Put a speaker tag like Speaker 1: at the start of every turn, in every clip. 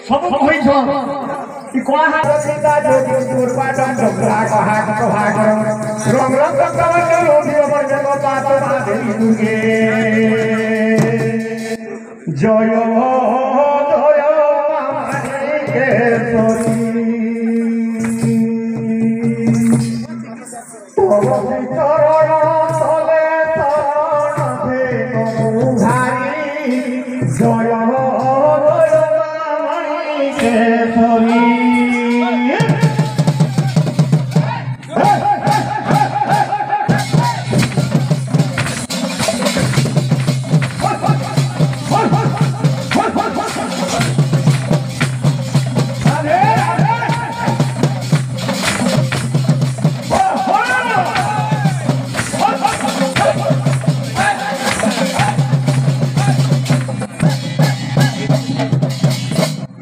Speaker 1: सब कहि छ कि कोहा सीता ज्योति दुर्पाटन डोगरा कहा प्रभाग रंग रंग कवर रोगी अमर जग पात देवी दुर्गे जय जय मामनी केशरी तोरी चरण तले शरण धेनु भारी जय जय मामनी केशरी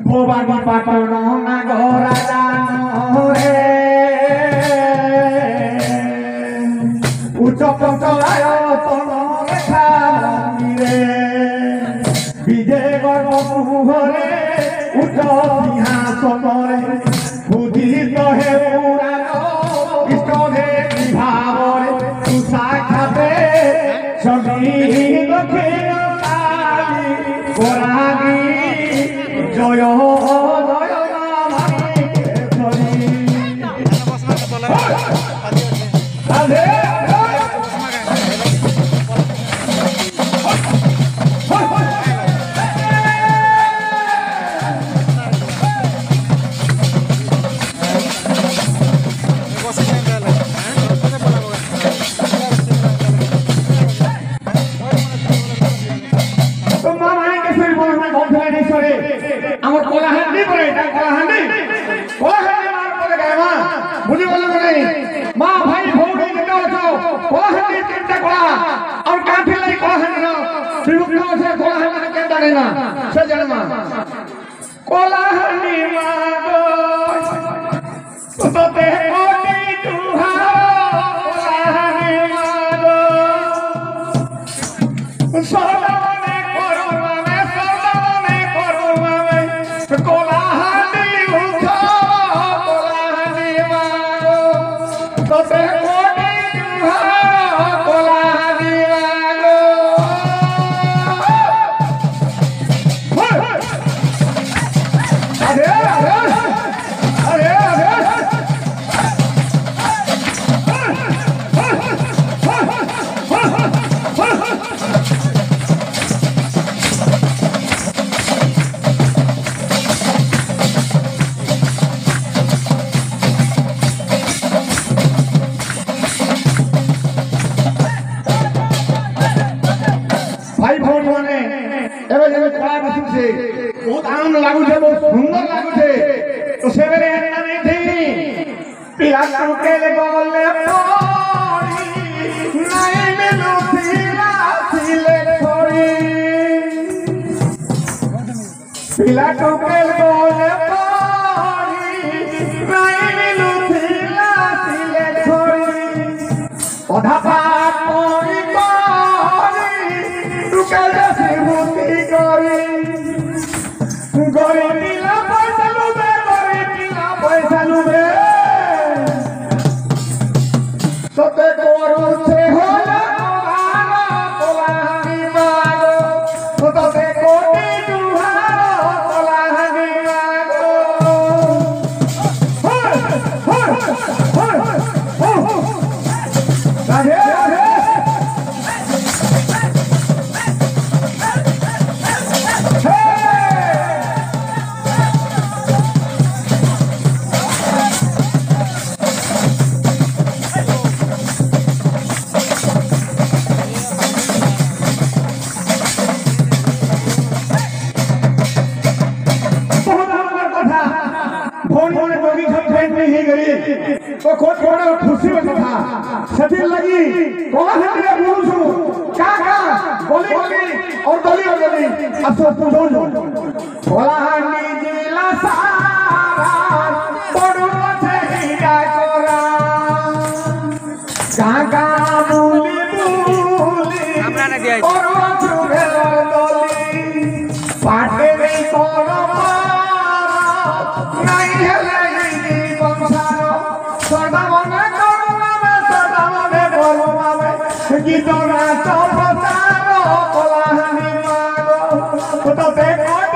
Speaker 1: भवानी पाटन नागरा जानो रे उच्च पंचलाय तन रेखा मन्दिरे विजय गर्व मुहरे उच्च सिंहासनरे उदित हे पुराण इष्ट हे विभावरे तु साक्षाते सभी दक्षिण काली गोरागी जय जय मामनी केशरी अरे আমার কোলাহান্ডি করে এটা কোলাহান্ডি মার বলে গায়মা বুঝি বলে নাই মা ভাই ভৌড়ি যেটা আছো কোলাহান্ডি তিনটা কোলা আর কাঠি লাই কোলাহান্ডি না ত্রিভুজ আছে কোলাহান্ডি কেন জানে না সে জানে মা কোলাহান্ডি মা গো তোতে কোটি তুহার কোলাহান্ডি মা গো সদানে করুণা মে সদানে করুণা মে কোলাহান্ডি উঠো কোলাহান্ডি মা গো তোতে কোটি তুহার কোলাহান্ডি মা গো আরে আরে আরে আরে भाई भौणी माने एबे जेबे कला बसुछे बहुत आनंद लागुछे बहुत सुंदर लागुछे तो सेबेरे एन्ना नहीं थी पिया कुकेले गले पड़ी नहीं मिलु थिला थिले छोड़ी पिया कुकेले गले पड़ी नहीं मिलु थिला थिले छोड़ी ओधा पाप पड़ी कैसे मुक्ति करी गरीब ला पैसा लुबे गरीब ला पैसा लुबे सते कोरू से होला कोहारा कोलाहांडी मागो सते कोटी दुहारा कोलाहांडी मागो राधे राधे तो कोट कोड़ा खुशी में था सती लगी कोलाहांडी रे बोलुछु का बोली और दली अब सब पूछो कोलाहांडी जिला सारा बड़ो छे हिया कोरा का बोली हमरा ने दिया और चुरे दली पाटे रे कोरा নাই হেলে সংসার সদা মনে করবে সদা মনে করবে গীত নাচ প্রচার কলাহানি মাগ তো দেখো